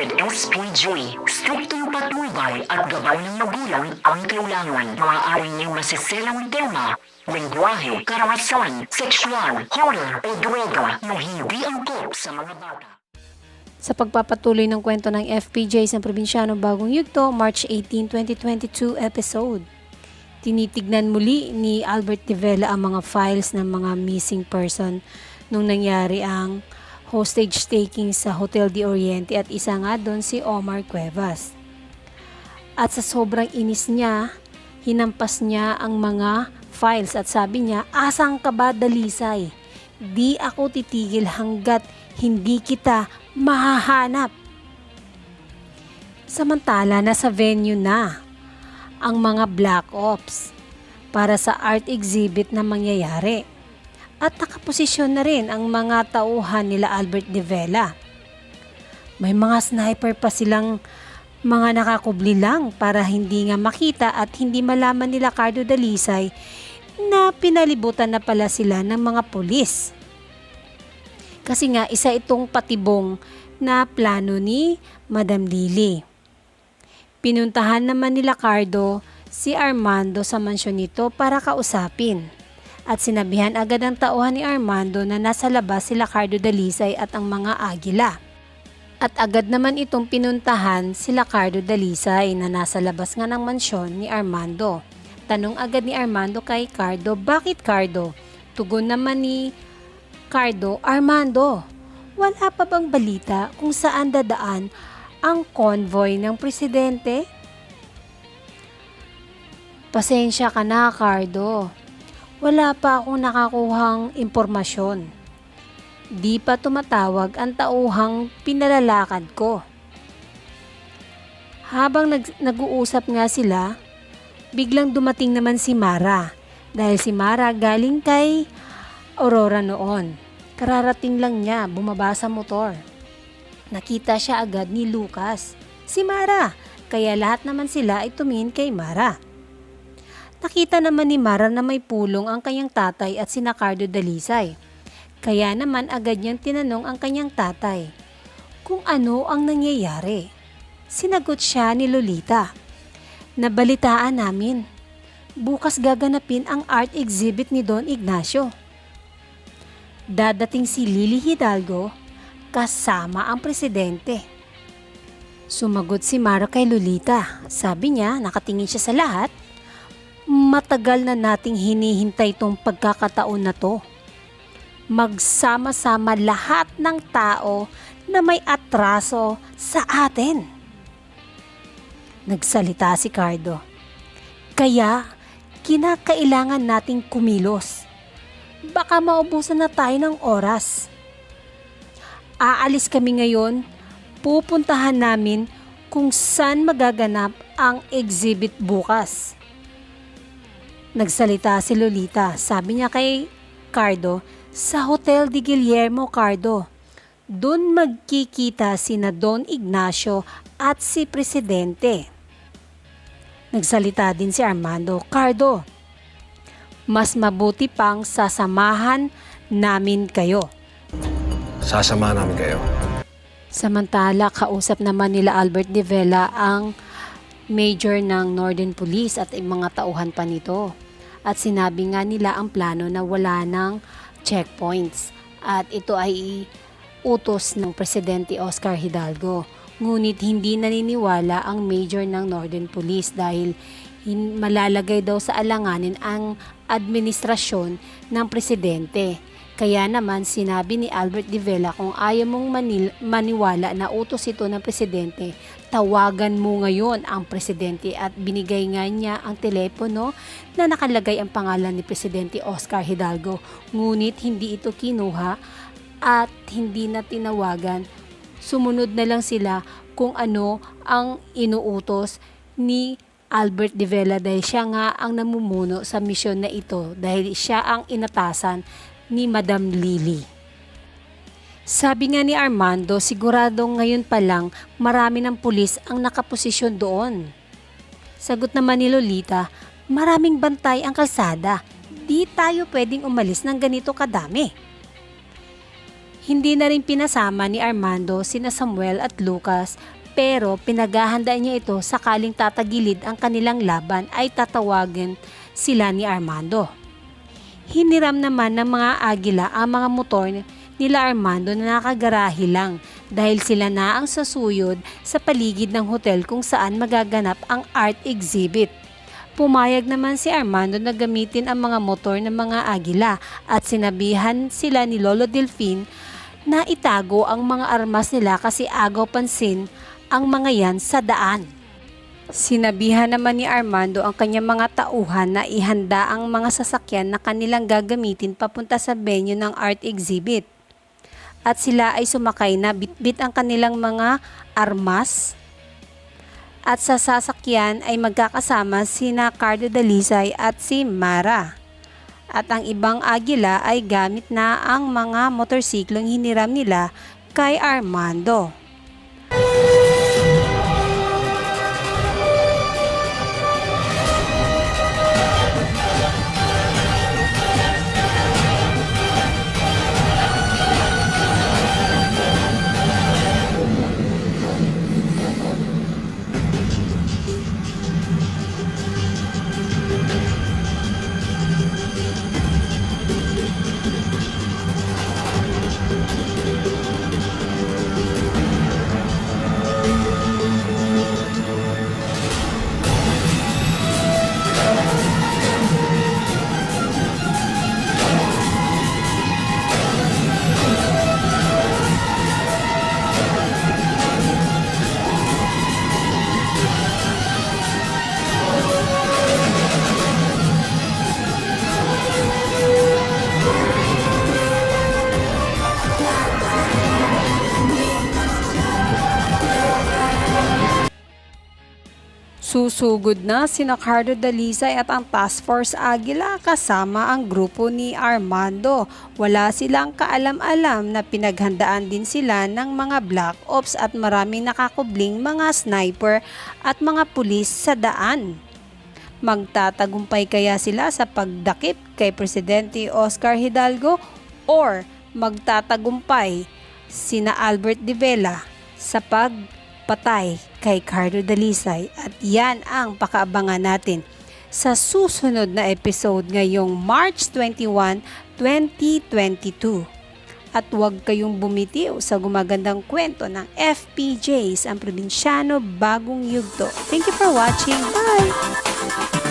rated SPG. Striktong patnubay at gabay ng magulang ang kailangan. Maaaring niyong masiselang tema, lengguwahe, karahasan, sexual, horror o droga na hindi angkop sa mga bata. Sa pagpapatuloy ng kwento ng FPJ sa Probinsyanong Bagong Yugto, March 18, 2022 episode. Tinitignan muli ni Albert de Vela ang mga files ng mga missing person nung nangyari ang hostage taking sa Hotel de Oriente at isa nga doon si Omar Cuevas. At sa sobrang inis niya, hinampas niya ang mga files at sabi niya, "Asang ka ba, Dalisay? Di ako titigil hanggat hindi kita mahahanap." Samantala, nasa venue na ang mga black ops para sa art exhibit na mangyayari. At nakaposisyon na rin ang mga tauhan nila Albert de Vela. May mga sniper pa silang mga nakakubli lang para hindi nga makita at hindi malaman nila Cardo Dalisay na pinalibutan na pala sila ng mga pulis. Kasi nga isa itong patibong na plano ni Madam Lily. Pinuntahan naman nila Cardo si Armando sa mansyon nito para kausapin. At sinabihan agad ang tauhan ni Armando na nasa labas sila Cardo Dalisay at ang mga agila. At agad naman itong pinuntahan sila Cardo Dalisay na nasa labas nga ng mansyon ni Armando. Tanong agad ni Armando kay Cardo, "Bakit, Cardo?" Tugon naman ni Cardo, "Armando, wala pa bang balita kung saan dadaan ang convoy ng presidente?" "Pasensya ka na, Cardo. Wala pa akong nakakuhang impormasyon. Di pa tumatawag ang tauhang pinalalakad ko." Habang nag-uusap nga sila, biglang dumating naman si Mara. Dahil si Mara galing kay Aurora noon. Kararating lang niya, bumaba sa motor. Nakita siya agad ni Lucas, si Mara, kaya lahat naman sila ay tumingin kay Mara. Nakita naman ni Mara na may pulong ang kanyang tatay at sina Cardo Dalisay. Kaya naman agad niyang tinanong ang kanyang tatay kung ano ang nangyayari. Sinagot siya ni Lolita, "Nabalitaan namin, bukas gaganapin ang art exhibit ni Don Ignacio. Dadating si Lily Hidalgo kasama ang presidente." Sumagot si Mara kay Lolita. Sabi niya, nakatingin siya sa lahat, "Matagal na nating hinihintay tong pagkakataon na to. Magsama-sama lahat ng tao na may atraso sa atin." Nagsalita si Cardo, "Kaya kinakailangan nating kumilos. Baka maubusan na tayo ng oras. Aalis kami ngayon, pupuntahan namin kung saan magaganap ang exhibit bukas." Nagsalita si Lolita. Sabi niya kay Cardo, "Sa Hotel de Guillermo, Cardo. Doon magkikita sina Don Ignacio at si Presidente." Nagsalita din si Armando, "Cardo, mas mabuti pang sasamahan namin kayo." Sasamahan namin kayo. Samantala, kausap naman nila Albert de Vela ang major ng Northern Police at mga tauhan pa nito. At sinabi nga nila ang plano na wala ng checkpoints. At ito ay utos ng Presidente Oscar Hidalgo. Ngunit hindi naniniwala ang major ng Northern Police dahil malalagay daw sa alanganin ang administrasyon ng presidente. Kaya naman sinabi ni Albert de Vela, kung ayaw mong maniwala na utos ito ng presidente, tawagan mo ngayon ang presidente. At binigay nga niya ang telepono na nakalagay ang pangalan ni Presidente Oscar Hidalgo. Ngunit hindi ito kinuha at hindi na tinawagan. Sumunod na lang sila kung ano ang inuutos ni Albert de Vela dahil siya nga ang namumuno sa misyon na ito dahil siya ang inatasan ni Madam Lily. Sabi nga ni Armando, sigurado ngayon pa lang marami ng pulis ang nakaposisyon doon. Sagot naman ni Lolita, maraming bantay ang kalsada. Di tayo pwedeng umalis ng ganito kadami. Hindi na rin pinasama ni Armando sina Samuel at Lucas, pero pinaghahandaan niya ito sakaling tatagilid ang kanilang laban ay tatawagin sila ni Armando. Hiniram naman ng mga Agila ang mga motor nila Armando na nakagarahe lang dahil sila na ang sasuyod sa paligid ng hotel kung saan magaganap ang art exhibit. Pumayag naman si Armando na gamitin ang mga motor ng mga Agila at sinabihan sila ni Lolo Delfin na itago ang mga armas nila kasi agaw pansin ang mga yan sa daan. Sinabihan naman ni Armando ang kanyang mga tauhan na ihanda ang mga sasakyan na kanilang gagamitin papunta sa venue ng art exhibit. At sila ay sumakay na bitbit ang kanilang mga armas. At sa sasakyan ay magkakasama sina Cardo Dalisay at si Mara. At ang ibang Agila ay gamit na ang mga motorsiklong hiniram nila kay Armando. Susugod na sina Cardo Dalisay at ang Task Force Agila kasama ang grupo ni Armando. Wala silang kaalam-alam na pinaghandaan din sila ng mga black ops at maraming nakakubling mga sniper at mga pulis sa daan. Magtatagumpay kaya sila sa pagdakip kay Presidente Oscar Hidalgo or magtatagumpay sina Albert de Vela sa pagpatay kay Cardo Dalisay? At yan ang pakaabangan natin sa susunod na episode ngayong March 21, 2022. At huwag kayong bumitiw sa gumagandang kwento ng FPJs, ang probinsyano bagong yugto. Thank you for watching. Bye!